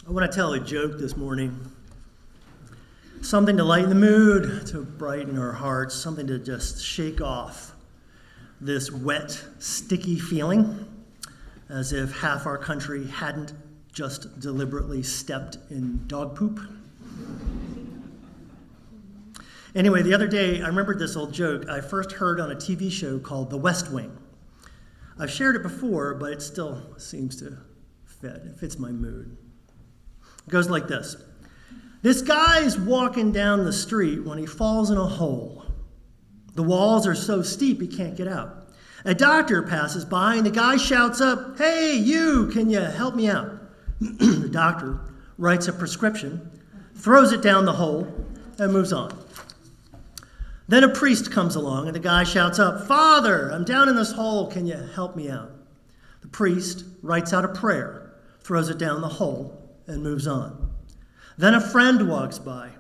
I want to tell a joke this morning. Something to lighten the mood, to brighten our hearts, something to just shake off this wet, sticky feeling, as if half our country hadn't just deliberately stepped in dog poop. Anyway, the other day, I remembered this old joke I first heard on a TV show called The West Wing. I've shared it before, but it still seems to fit. It fits my mood. It goes like this. This guy's walking down the street when he falls in a hole. The walls are so steep he can't get out. A doctor passes by and the guy shouts up, "Hey, you, can you help me out?" The doctor writes a prescription, throws it down the hole, and moves on. Then a priest comes along and the guy shouts up, "Father, I'm down in this hole, can you help me out?" The priest writes out a prayer, throws it down the hole, and moves on. Then a friend walks by.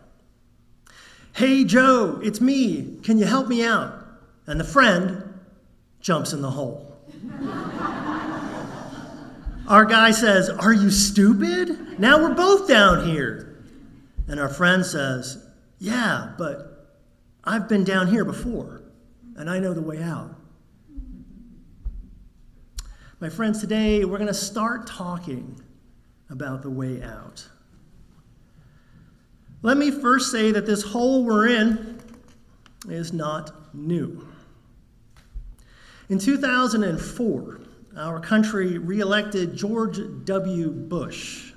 "Hey, Joe, it's me. Can you help me out?" And the friend jumps in the hole. Our guy says, "Are you stupid? Now we're both down here." And our friend says, "Yeah, but I've been down here before, and I know the way out." My friends, today we're going to start talking about the way out. Let me first say that this hole we're in is not new. In 2004, our country re-elected George W. Bush,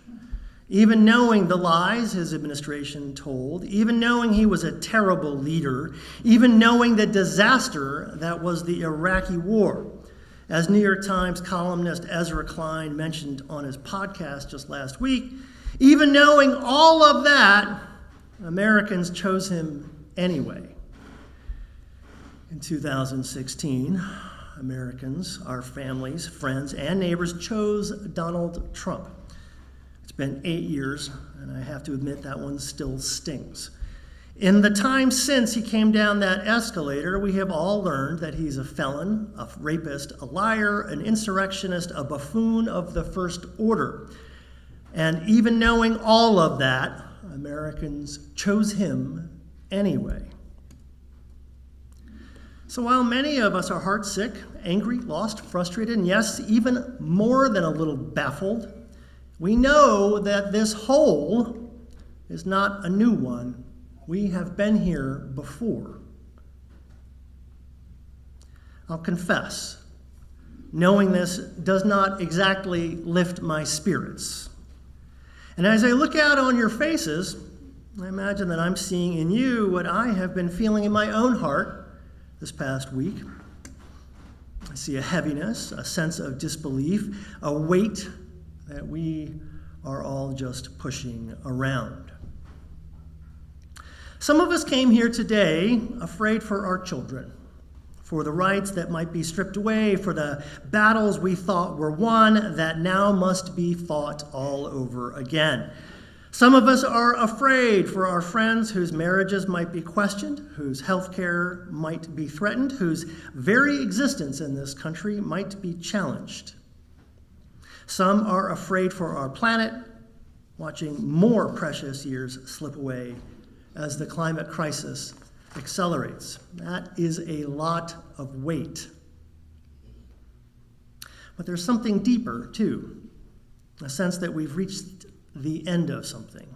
even knowing the lies his administration told, even knowing he was a terrible leader, even knowing the disaster that was the Iraqi war. As New York Times columnist Ezra Klein mentioned on his podcast just last week, even knowing all of that, Americans chose him anyway. In 2016, Americans, our families, friends, and neighbors chose Donald Trump. It's been 8 years, and I have to admit that one still stings. In the time since he came down that escalator, we have all learned that he's a felon, a rapist, a liar, an insurrectionist, a buffoon of the first order. And even knowing all of that, Americans chose him anyway. So while many of us are heartsick, angry, lost, frustrated, and yes, even more than a little baffled, we know that this hole is not a new one. We have been here before. I'll confess, knowing this does not exactly lift my spirits. And as I look out on your faces, I imagine that I'm seeing in you what I have been feeling in my own heart this past week. I see a heaviness, a sense of disbelief, a weight that we are all just pushing around. Some of us came here today afraid for our children, for the rights that might be stripped away, for the battles we thought were won that now must be fought all over again. Some of us are afraid for our friends whose marriages might be questioned, whose health care might be threatened, whose very existence in this country might be challenged. Some are afraid for our planet, watching more precious years slip away as the climate crisis accelerates. That is a lot of weight. But there's something deeper, too, a sense that we've reached the end of something.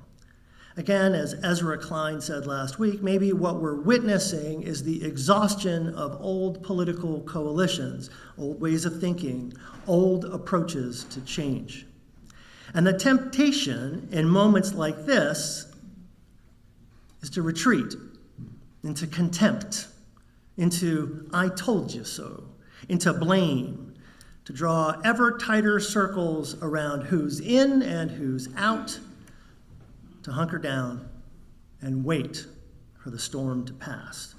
Again, as Ezra Klein said last week, maybe what we're witnessing is the exhaustion of old political coalitions, old ways of thinking, old approaches to change. And the temptation in moments like this is to retreat into contempt, into "I told you so," into blame, to draw ever tighter circles around who's in and who's out, to hunker down and wait for the storm to pass.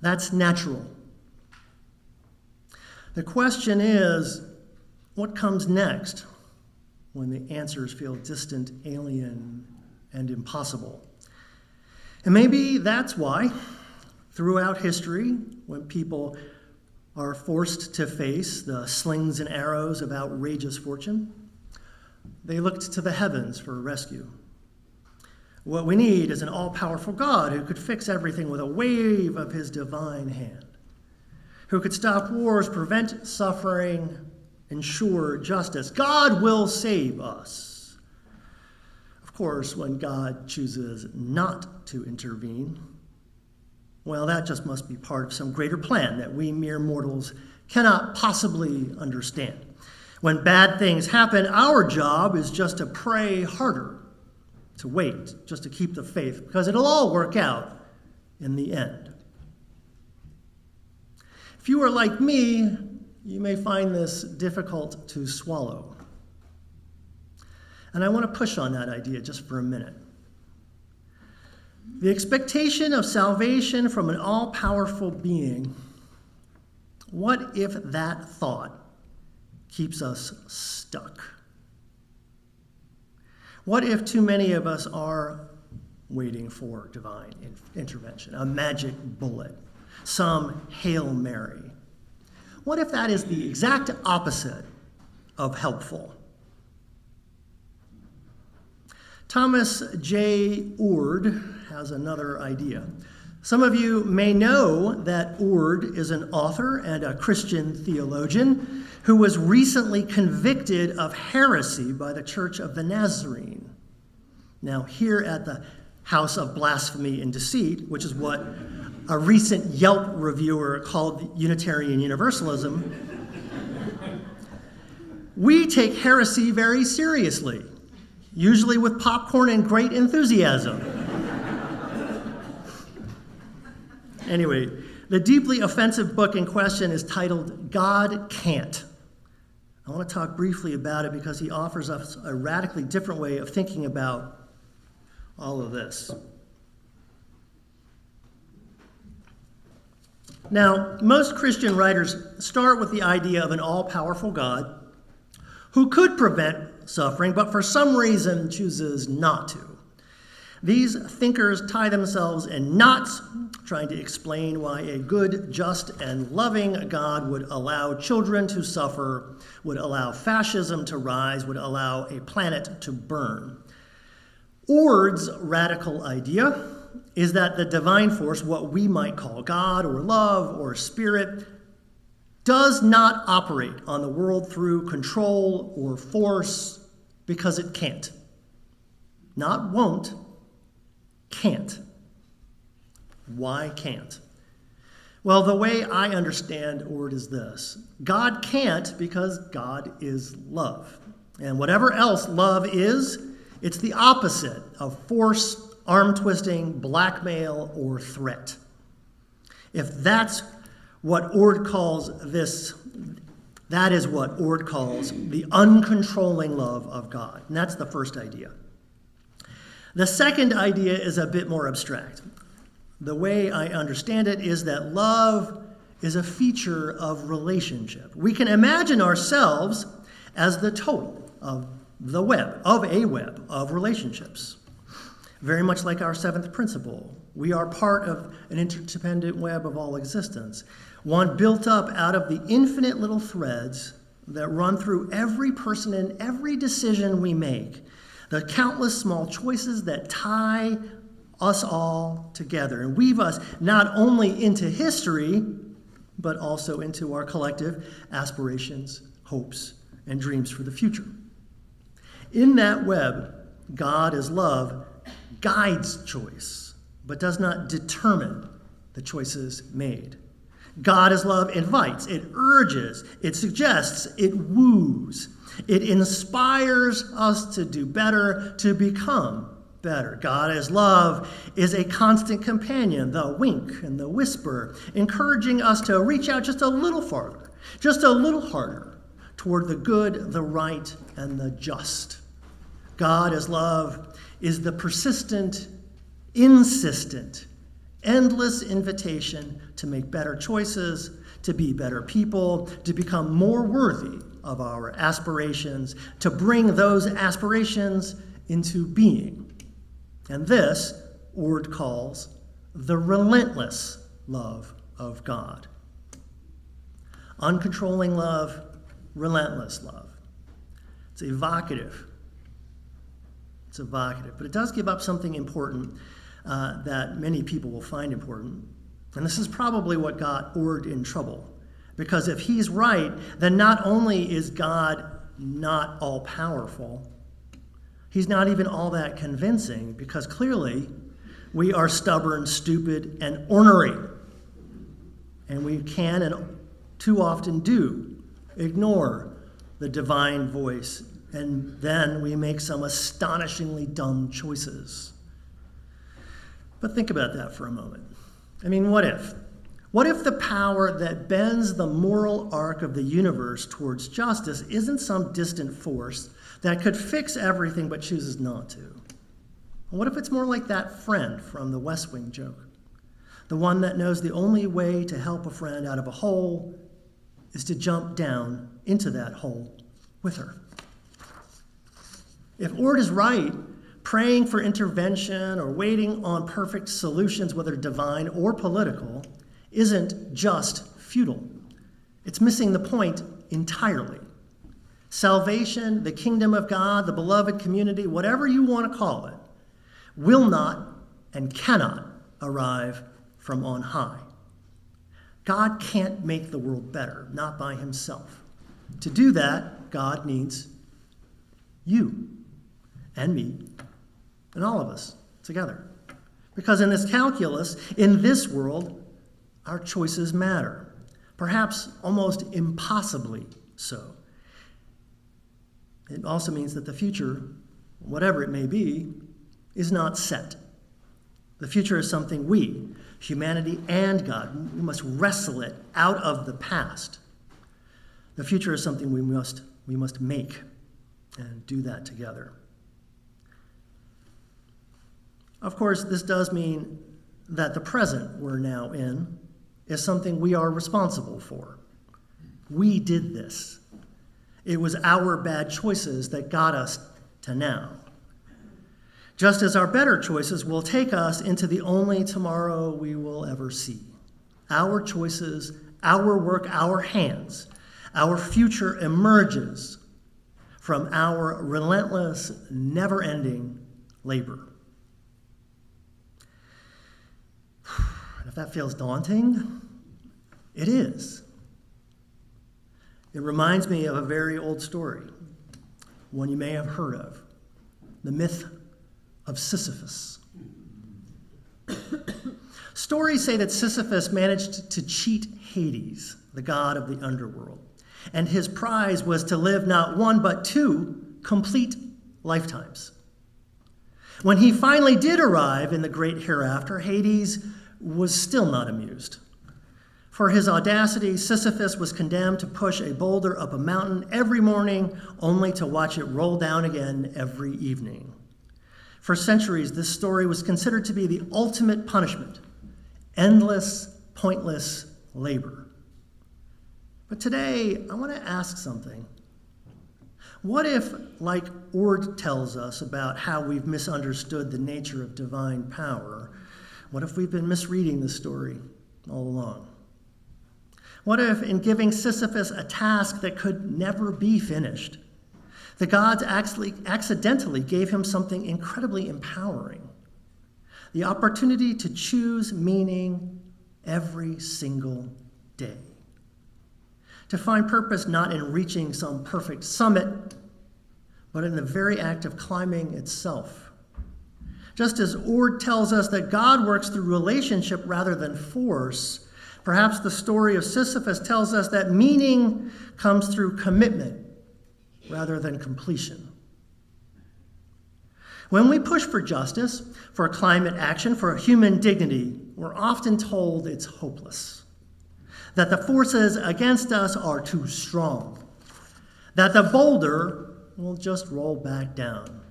That's natural. The question is, what comes next when the answers feel distant, alien, and impossible? And maybe that's why, throughout history, when people are forced to face the slings and arrows of outrageous fortune, They looked to the heavens for rescue. What we need is an all-powerful God who could fix everything with a wave of his divine hand, who could stop wars, prevent suffering, ensure justice. God will save us. Of course, when God chooses not to intervene, well, that just must be part of some greater plan that we mere mortals cannot possibly understand. When bad things happen, our job is just to pray harder, to wait, just to keep the faith, because it'll all work out in the end. If you are like me, you may find this difficult to swallow. And I want to push on that idea just for a minute. The expectation of salvation from an all-powerful being, what if that thought keeps us stuck? What if too many of us are waiting for divine intervention, a magic bullet, some Hail Mary? What if that is the exact opposite of helpful? Thomas J. Oord has another idea. Some of you may know that Oord is an author and a Christian theologian who was recently convicted of heresy by the Church of the Nazarene. Now, here at the House of Blasphemy and Deceit, which is what a recent Yelp reviewer called Unitarian Universalism, we take heresy very seriously, usually with popcorn and great enthusiasm. Anyway, the deeply offensive book in question is titled God Can't. I want to talk briefly about it because he offers us a radically different way of thinking about all of this. Now, most Christian writers start with the idea of an all-powerful God who could prevent suffering, but for some reason chooses not to. These thinkers tie themselves in knots, trying to explain why a good, just, and loving God would allow children to suffer, would allow fascism to rise, would allow a planet to burn. Oord's radical idea is that the divine force, what we might call God or love or spirit, does not operate on the world through control or force because it can't. Not won't, can't. Why can't? Well, the way I understand Oord is this. God can't because God is love. And whatever else love is, it's the opposite of force, arm-twisting, blackmail, or threat. If that's what Oord calls this, that is what Oord calls the uncontrolling love of God. And that's the first idea. The second idea is a bit more abstract. The way I understand it is that love is a feature of relationship. We can imagine ourselves as the total of a web of relationships. Very much like our seventh principle, we are part of an interdependent web of all existence, one built up out of the infinite little threads that run through every person and every decision we make, the countless small choices that tie us all together and weave us not only into history, but also into our collective aspirations, hopes, and dreams for the future. In that web, God as love guides choice, but does not determine the choices made. God as love invites, it urges, it suggests, it woos. It inspires us to do better, to become better. God as love is a constant companion, the wink and the whisper, encouraging us to reach out just a little farther, just a little harder toward the good, the right, and the just. God as love is the persistent, insistent, endless invitation to make better choices, to be better people, to become more worthy of our aspirations, to bring those aspirations into being. And this, Oord calls the relentless love of God. Uncontrolling love, relentless love. It's evocative, It's evocative, but it does give up something important that many people will find important. And this is probably what got Ord in trouble. Because if he's right, then not only is God not all-powerful, he's not even all that convincing, because clearly we are stubborn, stupid, and ornery. And we can and too often do ignore the divine voice, and then we make some astonishingly dumb choices. But think about that for a moment. I mean, what if? What if the power that bends the moral arc of the universe towards justice isn't some distant force that could fix everything but chooses not to? What if it's more like that friend from the West Wing joke? The one that knows the only way to help a friend out of a hole is to jump down into that hole with her. If Ord is right, praying for intervention or waiting on perfect solutions, whether divine or political, isn't just futile. It's missing the point entirely. Salvation, the kingdom of God, the beloved community, whatever you want to call it, will not and cannot arrive from on high. God can't make the world better, not by himself. To do that, God needs you and me and all of us together. Because in this calculus, in this world, our choices matter, perhaps almost impossibly so. It also means that the future, whatever it may be, is not set. The future is something we, humanity and God, we must wrestle it out of the past. The future is something we must make and do that together. Of course, this does mean that the present we're now in is something we are responsible for. We did this. It was our bad choices that got us to now. Just as our better choices will take us into the only tomorrow we will ever see. Our choices, our work, our hands, our future emerges from our relentless, never-ending labor. If that feels daunting, it is. It reminds me of a very old story, one you may have heard of, the myth of Sisyphus. Stories say that Sisyphus managed to cheat Hades, the god of the underworld, and his prize was to live not one but 2 complete lifetimes. When he finally did arrive in the great hereafter, Hades was still not amused. For his audacity, Sisyphus was condemned to push a boulder up a mountain every morning, only to watch it roll down again every evening. For centuries, this story was considered to be the ultimate punishment, endless, pointless labor. But today, I want to ask something. What if, like Ord tells us about how we've misunderstood the nature of divine power, what if we've been misreading the story all along? What if, in giving Sisyphus a task that could never be finished, the gods actually accidentally gave him something incredibly empowering? The opportunity to choose meaning every single day. To find purpose not in reaching some perfect summit, but in the very act of climbing itself. Just as Ord tells us that God works through relationship rather than force, perhaps the story of Sisyphus tells us that meaning comes through commitment rather than completion. When we push for justice, for climate action, for human dignity, we're often told it's hopeless, that the forces against us are too strong, that the boulder will just roll back down.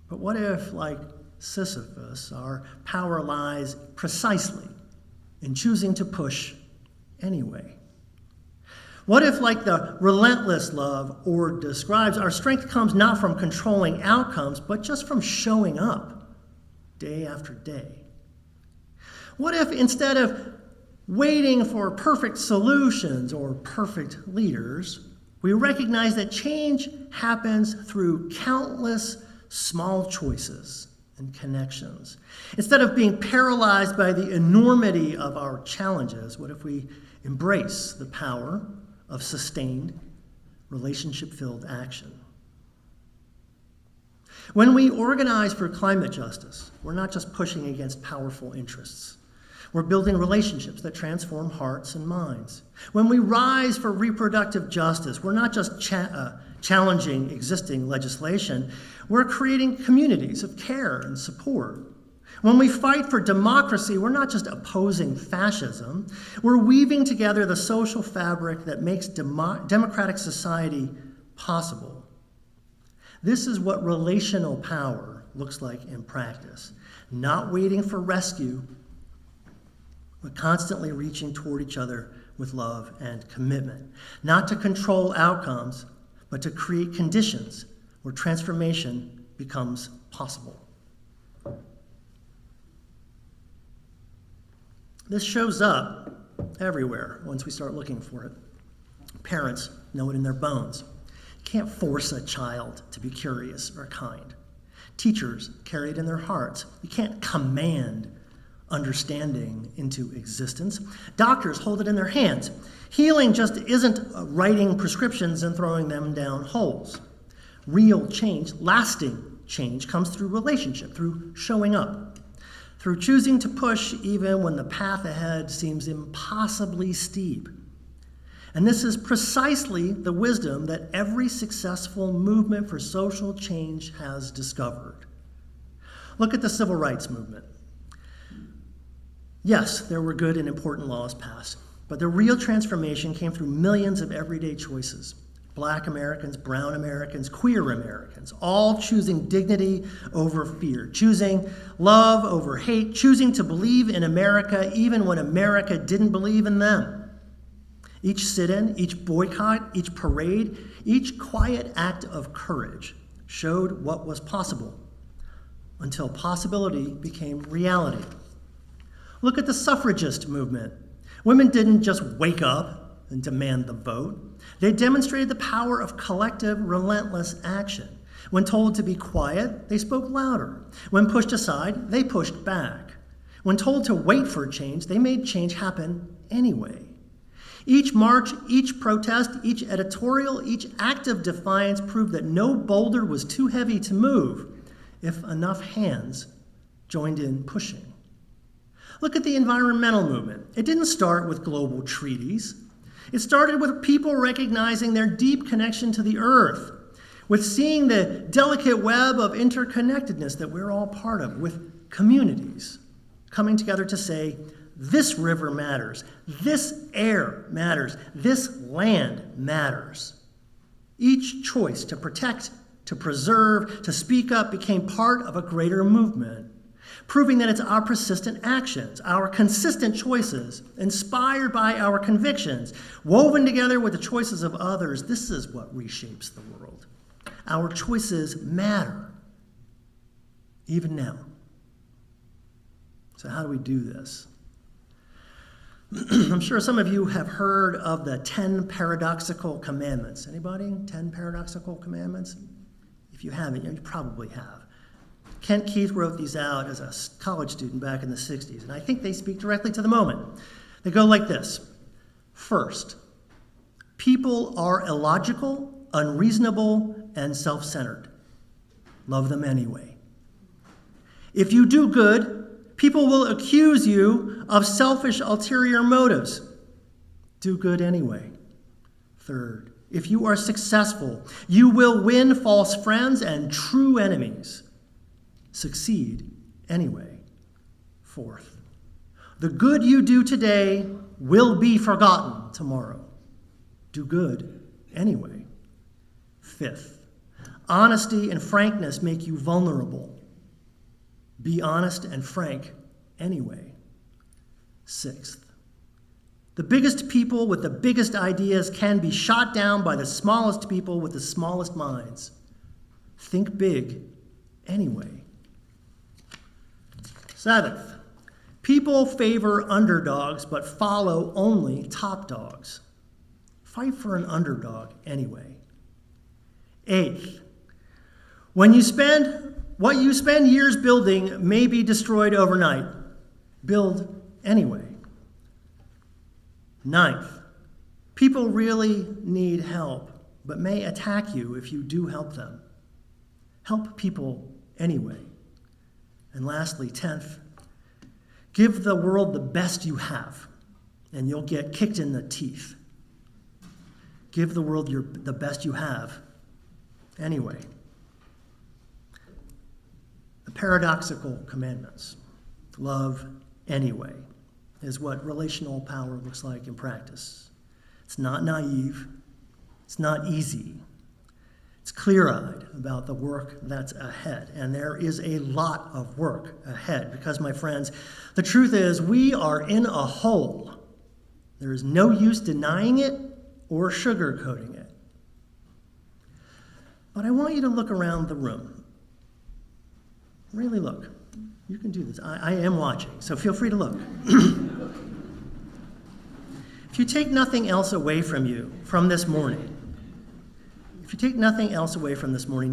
But what if, like Sisyphus, our power lies precisely in choosing to push anyway? What if, like the relentless love Ord describes, our strength comes not from controlling outcomes, but just from showing up day after day? What if, instead of waiting for perfect solutions or perfect leaders, we recognize that change happens through countless small choices and connections. Instead of being paralyzed by the enormity of our challenges, what if we embrace the power of sustained, relationship-filled action? When we organize for climate justice, we're not just pushing against powerful interests. We're building relationships that transform hearts and minds. When we rise for reproductive justice, we're not just challenging existing legislation, we're creating communities of care and support. When we fight for democracy, we're not just opposing fascism, we're weaving together the social fabric that makes democratic society possible. This is what relational power looks like in practice. Not waiting for rescue, but constantly reaching toward each other with love and commitment. Not to control outcomes, but to create conditions where transformation becomes possible. This shows up everywhere once we start looking for it. Parents know it in their bones. You can't force a child to be curious or kind. Teachers carry it in their hearts. You can't command understanding into existence. Doctors hold it in their hands. Healing just isn't writing prescriptions and throwing them down holes. Real change, lasting change, comes through relationship, through showing up, through choosing to push even when the path ahead seems impossibly steep. And this is precisely the wisdom that every successful movement for social change has discovered. Look at the civil rights movement. Yes, there were good and important laws passed, but the real transformation came through millions of everyday choices. Black Americans, brown Americans, queer Americans, all choosing dignity over fear, choosing love over hate, choosing to believe in America even when America didn't believe in them. Each sit-in, each boycott, each parade, each quiet act of courage showed what was possible until possibility became reality. Look at the suffragist movement. Women didn't just wake up and demand the vote. They demonstrated the power of collective, relentless action. When told to be quiet, they spoke louder. When pushed aside, they pushed back. When told to wait for change, they made change happen anyway. Each march, each protest, each editorial, each act of defiance proved that no boulder was too heavy to move if enough hands joined in pushing. Look at the environmental movement. It didn't start with global treaties. It started with people recognizing their deep connection to the earth, with seeing the delicate web of interconnectedness that we're all part of, with communities coming together to say, this river matters, this air matters, this land matters. Each choice to protect, to preserve, to speak up became part of a greater movement, proving that it's our persistent actions, our consistent choices, inspired by our convictions, woven together with the choices of others. This is what reshapes the world. Our choices matter, even now. So how do we do this? I'm sure some of you have heard of the 10 paradoxical commandments. Anybody? 10 paradoxical commandments? If you haven't, you probably have. Kent Keith wrote these out as a college student back in the 60s, and I think they speak directly to the moment. They go like this. First, people are illogical, unreasonable, and self-centered. Love them anyway. If you do good, people will accuse you of selfish ulterior motives. Do good anyway. Third, if you are successful, you will win false friends and true enemies. Succeed anyway. Fourth, the good you do today will be forgotten tomorrow. Do good anyway. Fifth, honesty and frankness make you vulnerable. Be honest and frank anyway. Sixth, the biggest people with the biggest ideas can be shot down by the smallest people with the smallest minds. Think big anyway. Seventh, people favor underdogs but follow only top dogs. Fight for an underdog anyway. Eighth, What you spend years building may be destroyed overnight. Build anyway. 9th, people really need help, but may attack you if you do help them. Help people anyway. And lastly, 10th, give the world the best you have, and you'll get kicked in the teeth. Give the world the best you have anyway. The paradoxical commandments, love anyway, is what relational power looks like in practice. It's not naive. It's not easy. It's clear-eyed about the work that's ahead. And there is a lot of work ahead because, my friends, the truth is we are in a hole. There is no use denying it or sugarcoating it. But I want you to look around the room. Really look. You can do this. I am watching, so feel free to look. If you take nothing else away from you from this morning,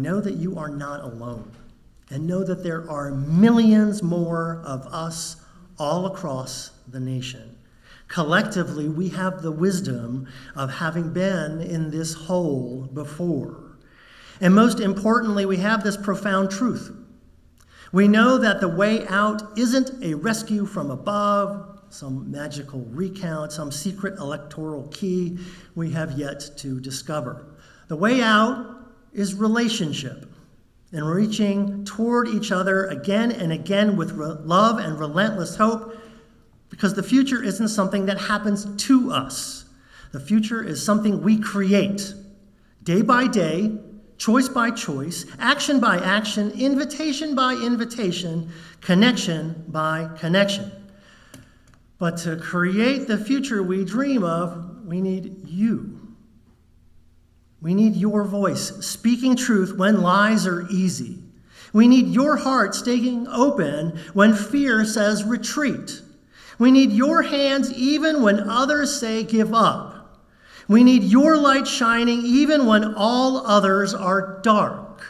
know that you are not alone. And know that there are millions more of us all across the nation. Collectively, we have the wisdom of having been in this hole before. And most importantly, we have this profound truth. We know that the way out isn't a rescue from above, some magical recount, some secret electoral key we have yet to discover. The way out is relationship and reaching toward each other again and again with love and relentless hope, because the future isn't something that happens to us. The future is something we create day by day, choice by choice, action by action, invitation by invitation, connection by connection. But to create the future we dream of, we need you. We need your voice, speaking truth when lies are easy. We need your heart staying open when fear says retreat. We need your hands even when others say give up. We need your light shining even when all others are dark.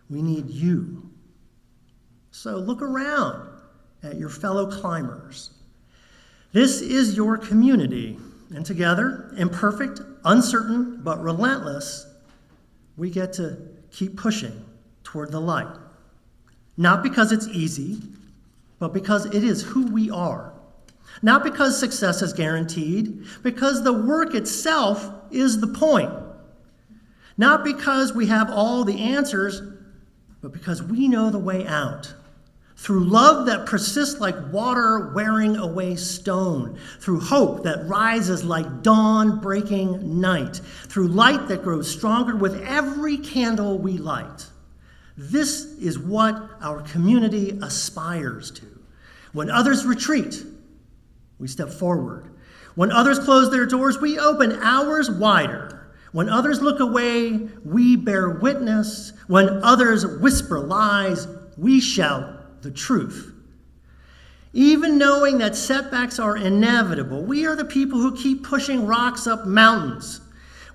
We need you. So look around at your fellow climbers. This is your community. And together, imperfect, uncertain, but relentless, we get to keep pushing toward the light. Not because it's easy, but because it is who we are. Not because success is guaranteed, because the work itself is the point. Not because we have all the answers, but because we know the way out. Through love that persists like water wearing away stone. Through hope that rises like dawn breaking night. Through light that grows stronger with every candle we light. This is what our community aspires to. When others retreat, we step forward. When others close their doors, we open ours wider. When others look away, we bear witness. When others whisper lies, we shout the truth. Even knowing that setbacks are inevitable, we are the people who keep pushing rocks up mountains.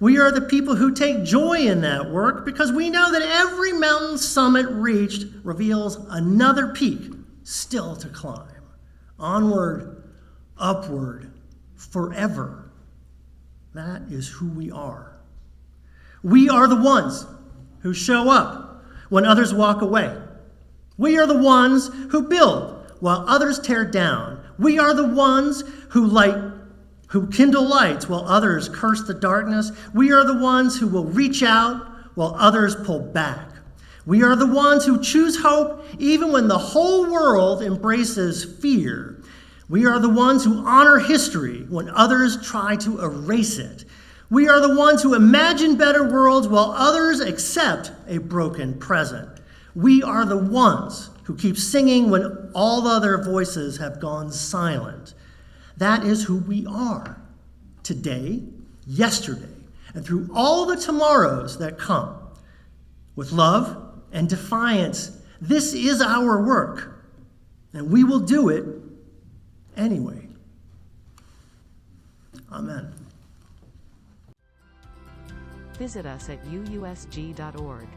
We are the people who take joy in that work because we know that every mountain summit reached reveals another peak still to climb. Onward, upward, forever. That is who we are. We are the ones who show up when others walk away. We are the ones who build while others tear down. We are the ones who kindle lights while others curse the darkness. We are the ones who will reach out while others pull back. We are the ones who choose hope even when the whole world embraces fear. We are the ones who honor history when others try to erase it. We are the ones who imagine better worlds while others accept a broken present. We are the ones who keep singing when all other voices have gone silent. That is who we are today, yesterday, and through all the tomorrows that come. With love and defiance, this is our work, and we will do it anyway. Amen. Visit us at uusg.org.